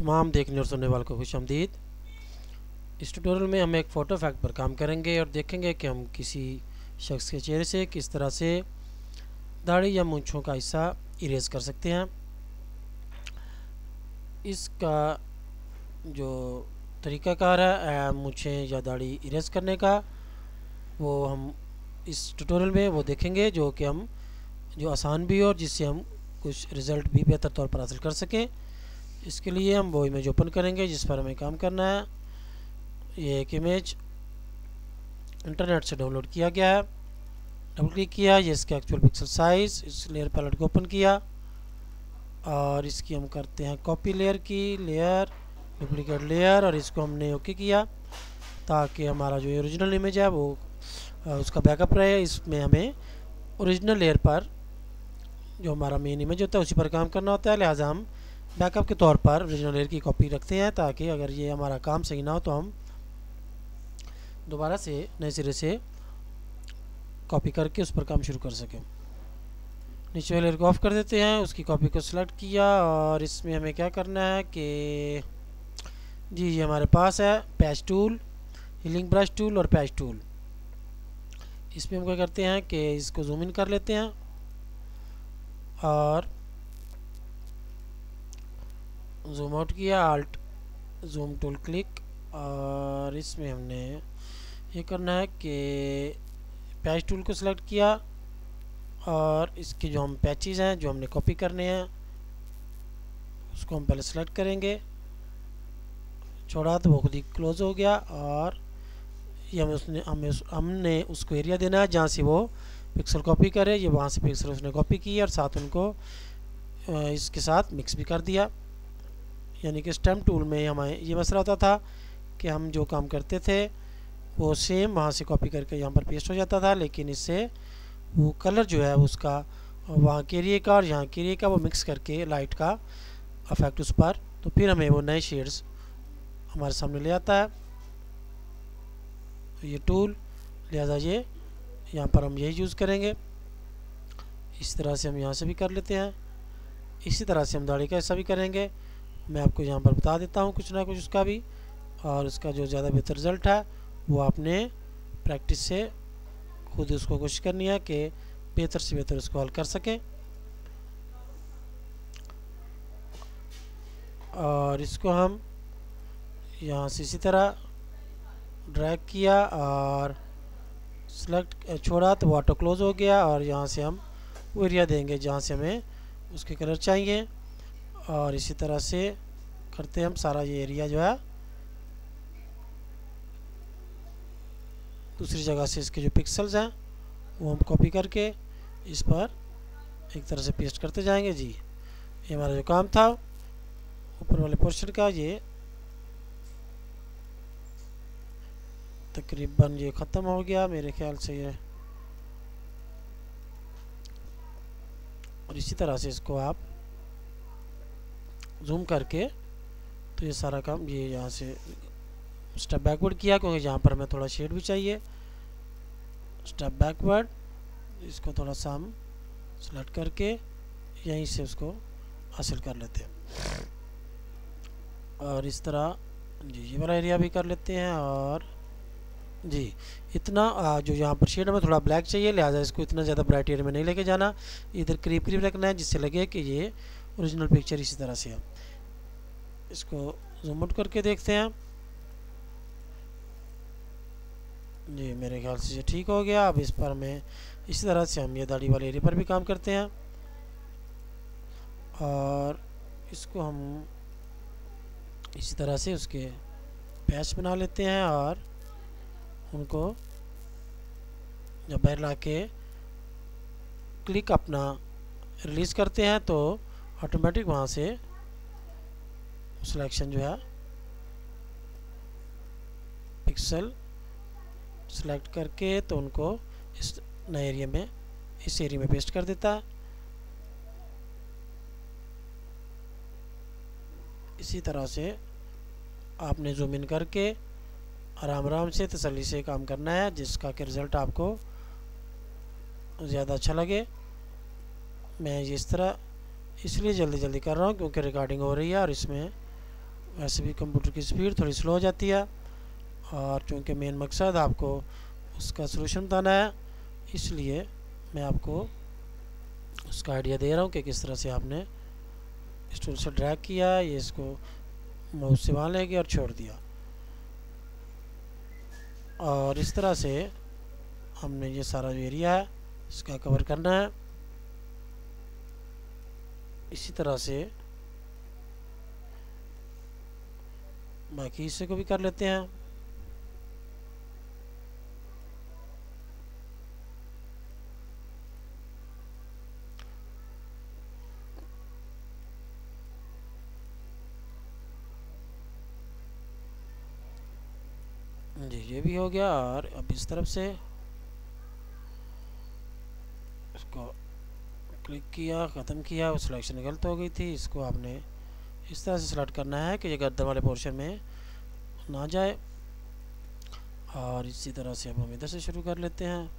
तमाम देखने और सुनने वालों को खुशामदीद। इस ट्यूटोरियल में हम एक फ़ोटो इफेक्ट पर काम करेंगे और देखेंगे कि हम किसी शख्स के चेहरे से किस तरह से दाढ़ी या मूंछों का हिस्सा इरेज कर सकते हैं। इसका जो तरीक़ाकार है मूंछें या दाढ़ी इरेज करने का, वो हम इस ट्यूटोरियल में वो देखेंगे जो कि हम जो आसान भी हो और जिससे हम कुछ रिज़ल्ट भी बेहतर तौर पर हासिल कर सकें। इसके लिए हम वो इमेज ओपन करेंगे जिस पर हमें काम करना है। ये एक इमेज इंटरनेट से डाउनलोड किया गया है। डबल क्लिक किया, ये इसका एक्चुअल पिक्सल साइज़, इस लेयर पैलेट को ओपन किया और इसकी हम करते हैं कॉपी लेयर की, लेयर डुप्लीकेट लेयर, और इसको हमने ओके किया ताकि हमारा जो ओरिजिनल इमेज है वो उसका बैकअप रहे। इसमें हमें ओरिजिनल लेयर पर जो हमारा मेन इमेज होता है उसी पर काम करना होता है, लिहाजा हम बैकअप के तौर पर ओरिजिनल लेयर की कॉपी रखते हैं ताकि अगर ये हमारा काम सही ना हो तो हम दोबारा से नए सिरे से कॉपी करके उस पर काम शुरू कर सकें। नीचे वाले लेयर को ऑफ कर देते हैं, उसकी कॉपी को सिलेक्ट किया और इसमें हमें क्या करना है कि जी ये हमारे पास है patch tool, healing brush tool और पैच टूल। इसमें हम क्या करते हैं कि इसको जूम इन कर लेते हैं और जूम आउट किया, आल्ट जूम टूल क्लिक, और इसमें हमने ये करना है कि पैच टूल को सिलेक्ट किया और इसके जो हम पैचेस हैं जो हमने कॉपी करने हैं उसको हम पहले सेलेक्ट करेंगे। छोड़ा तो वो खुद ही क्लोज हो गया और ये हमने उसको एरिया देना है जहाँ से वो पिक्सल कॉपी करे। ये वहाँ से पिक्सल उसने कॉपी की और साथ उनको इसके साथ मिक्स भी कर दिया। यानी कि स्टेम टूल में हमें ये मसला होता था कि हम जो काम करते थे वो सेम वहाँ से कॉपी करके यहाँ पर पेस्ट हो जाता था, लेकिन इससे वो कलर जो है उसका वहाँ के एरिया का और यहाँ के एरिया का वो मिक्स करके लाइट का अफेक्ट उस पर, तो फिर हमें वो नए शेड्स हमारे सामने ले आता है ये टूल। लिहाजा ये यहाँ पर हम यही यूज़ करेंगे। इस तरह से हम यहाँ से भी कर लेते हैं, इसी तरह से हम दाढ़ी का हिस्सा भी करेंगे। मैं आपको यहाँ पर बता देता हूँ कुछ ना कुछ उसका भी, और उसका जो ज़्यादा बेहतर रिज़ल्ट है वो आपने प्रैक्टिस से खुद उसको कोशिश करनी है कि बेहतर से बेहतर उसको हल कर सकें। और इसको हम यहाँ से इसी तरह ड्रैग किया और सेलेक्ट छोड़ा तो वो ऑटो क्लोज हो गया, और यहाँ से हम वो एरिया देंगे जहाँ से हमें उसके कलर चाहिए। और इसी तरह से करते हम सारा ये एरिया जो है दूसरी जगह से इसके जो पिक्सल्स हैं वो हम कॉपी करके इस पर एक तरह से पेस्ट करते जाएंगे। जी ये हमारा जो काम था ऊपर वाले पोर्शन का, ये तकरीबन ये ख़त्म हो गया मेरे ख्याल से ये। और इसी तरह से इसको आप जूम करके तो ये सारा काम ये यहाँ से स्टेप बैकवर्ड किया क्योंकि यहाँ पर हमें थोड़ा शेड भी चाहिए। स्टेप बैकवर्ड, इसको थोड़ा सा हम सेलेक्ट करके यहीं से उसको हासिल कर लेते हैं और इस तरह जी ये वाला एरिया भी कर लेते हैं। और जी इतना जो यहाँ पर शेड हमें थोड़ा ब्लैक चाहिए, लिहाजा इसको इतना ज़्यादा ब्राइट एरिया में नहीं लेके जाना, इधर करीब करीब रखना है जिससे लगे कि ये ओरिजिनल पिक्चर इसी तरह से है। इसको जूम आउट करके देखते हैं। जी मेरे ख्याल से ये ठीक हो गया। अब इस पर हमें इसी तरह से हम ये दाढ़ी वाले एरिया पर भी काम करते हैं और इसको हम इसी तरह से उसके पैच बना लेते हैं और उनको जब बाहर ला के क्लिक अपना रिलीज़ करते हैं तो ऑटोमेटिक वहाँ से सिलेक्शन जो है पिक्सल सेलेक्ट करके तो उनको इस नए एरिया में इस एरिया में पेस्ट कर देता है। इसी तरह से आपने जूम इन करके आराम आराम से तसल्ली से काम करना है जिसका कि रिज़ल्ट आपको ज़्यादा अच्छा लगे। मैं इस तरह इसलिए जल्दी जल्दी कर रहा हूँ क्योंकि रिकॉर्डिंग हो रही है और इसमें वैसे भी कंप्यूटर की स्पीड थोड़ी स्लो हो जाती है, और चूँकि मेन मकसद आपको उसका सलूशन बताना है, इसलिए मैं आपको उसका आइडिया दे रहा हूँ कि किस तरह से आपने इस टूल से ड्रैग किया, ये इसको माउस से वहाँ ले गया और छोड़ दिया। और इस तरह से हमने ये सारा जो एरिया है इसका कवर करना है। इसी तरह से बाकी हिस्से को भी कर लेते हैं। जी ये भी हो गया। और अब इस तरफ से इसको क्लिक किया, ख़त्म किया, वो सिलेक्शन गलत हो गई थी, इसको आपने इस तरह से सेलेक्ट करना है कि ये गर्दन वाले पोर्शन में ना जाए। और इसी तरह से अब हम इधर से शुरू कर लेते हैं।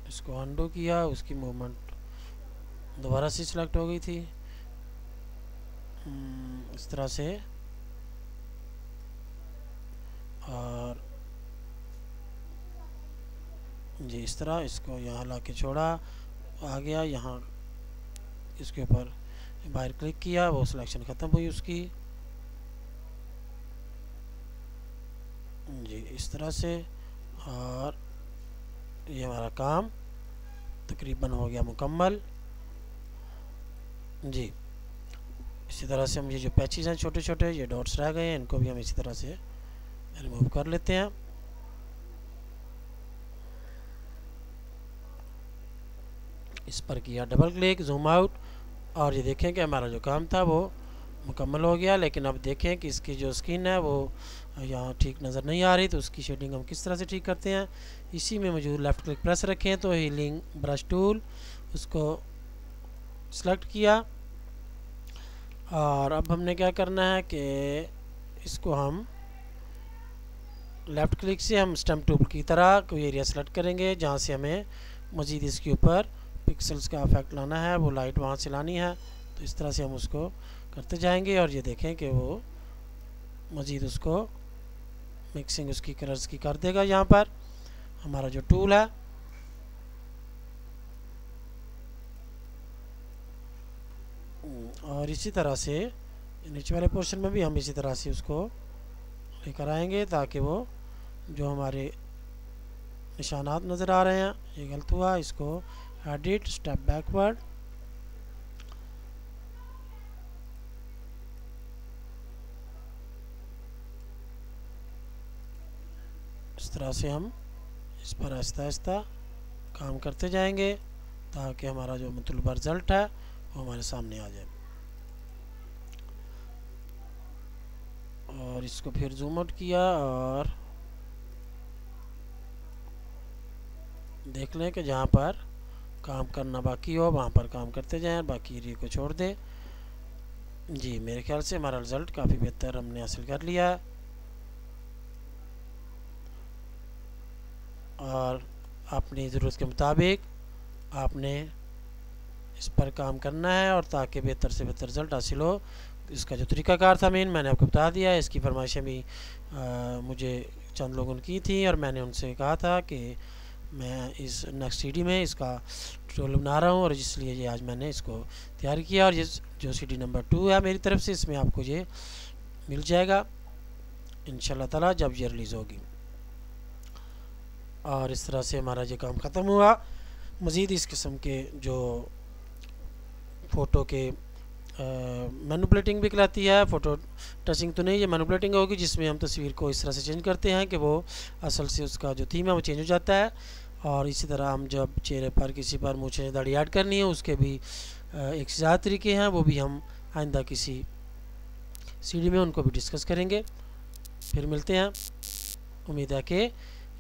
इसको अनडू किया, उसकी मूवमेंट दोबारा से सिलेक्ट हो गई थी। इस तरह से, और जी इस तरह इसको यहाँ ला के छोड़ा, आ गया यहाँ, इसके ऊपर बाहर क्लिक किया, वो सिलेक्शन ख़त्म हुई उसकी। जी इस तरह से, और ये हमारा काम तकरीबन हो गया मुकम्मल। जी इसी तरह से हम ये जो पैचेस हैं छोटे छोटे, ये डॉट्स रह गए हैं, इनको भी हम इसी तरह से रिमूव कर लेते हैं। इस पर किया डबल क्लिक, जूम आउट, और ये देखें कि हमारा जो काम था वो मुकम्मल हो गया। लेकिन अब देखें कि इसकी जो स्किन है वो यहाँ ठीक नज़र नहीं आ रही, तो उसकी शेडिंग हम किस तरह से ठीक करते हैं। इसी में मौजूद लेफ़्ट क्लिक प्रेस रखें तो हीलिंग ब्रश टूल, उसको सेलेक्ट किया, और अब हमने क्या करना है कि इसको हम लेफ़्ट क्लिक से हम स्टैम्प टूल की तरह कोई एरिया सेलेक्ट करेंगे जहाँ से हमें मज़ीद इसके ऊपर पिक्सल्स का इफेक्ट लाना है, वो लाइट वहाँ से लानी है। तो इस तरह से हम उसको करते जाएंगे, और ये देखें कि वो मज़ीद उसको मिक्सिंग उसकी कलर्स की कर देगा। यहाँ पर हमारा जो टूल है, और इसी तरह से नीचे वाले पोर्शन में भी हम इसी तरह से उसको लेकर आएंगे, ताकि वो जो हमारे निशानात नज़र आ रहे हैं, ये गलत हुआ, इसको एडिट स्टेप बैकवर्ड, इस तरह से हम इस पर आहिस्ता आहिस्ता काम करते जाएंगे, ताकि हमारा जो मतलब रिज़ल्ट है वो हमारे सामने आ जाए। और इसको फिर जूम आउट किया, और देख लें कि जहाँ पर काम करना बाकी हो वहाँ पर काम करते जाएं, बाकी एरिया को छोड़ दें। जी मेरे ख्याल से हमारा रिज़ल्ट काफ़ी बेहतर हमने हासिल कर लिया है। और अपनी ज़रूरत के मुताबिक आपने इस पर काम करना है, और ताकि बेहतर से बेहतर रिज़ल्ट हासिल हो। इसका जो तरीक़ाकार था मेन मैंने आपको बता दिया है। इसकी फरमाइशें भी मुझे चंद लोगों ने की थी, और मैंने उनसे कहा था कि मैं इस नेक्स्ट सीडी में इसका ट्यूटोरियल बना रहा हूँ, और इसलिए ये आज मैंने इसको तैयार किया। और ये जो सीडी नंबर 2 है मेरी तरफ से, इसमें आपको ये मिल जाएगा इंशाल्लाह ताला जब ये रिलीज़ होगी। और इस तरह से हमारा ये काम ख़त्म हुआ। मज़ीद इस किस्म के जो फ़ोटो के मैनिपुलेटिंग भी कहलाती है, फ़ोटो टचिंग तो नहीं, ये मैनिपुलेटिंग होगी, जिसमें हम तस्वीर को इस तरह से चेंज करते हैं कि वो असल से उसका जो थीम है वो चेंज हो जाता है। और इसी तरह हम जब चेहरे पर किसी पर मूंछें दाढ़ी ऐड करनी है, उसके भी एक से ज़्यादा तरीके हैं, वो भी हम आइंदा किसी सीडी में उनको भी डिस्कस करेंगे। फिर मिलते हैं। उम्मीद है कि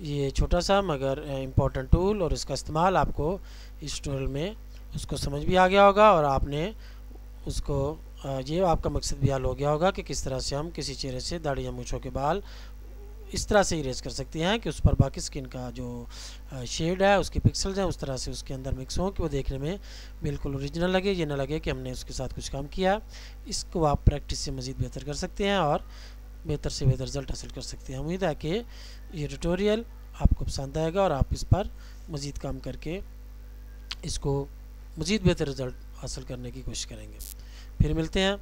ये छोटा सा मगर इम्पोर्टेंट टूल और इसका इस्तेमाल आपको इस ट्यूटोरियल में उसको समझ भी आ गया होगा, और आपने उसको ये आपका मकसद भी हल हो गया होगा कि किस तरह से हम किसी चेहरे से दाढ़ी या मूंछों के बाल इस तरह से इरेज कर सकते हैं कि उस पर बाकी स्किन का जो शेड है, उसके पिक्सल्स हैं, उस तरह से उसके अंदर मिक्स हों कि वो देखने में बिल्कुल ओरिजिनल लगे, ये ना लगे कि हमने उसके साथ कुछ काम किया। इसको आप प्रैक्टिस से मज़ीद बेहतर कर सकते हैं और बेहतर से बेहतर रिज़ल्ट हासिल कर सकते हैं। उम्मीद है कि ये ट्यूटोरियल आपको पसंद आएगा और आप इस पर मज़ीद काम करके इसको मज़ीद बेहतर रिज़ल्ट हासिल करने की कोशिश करेंगे। फिर मिलते हैं।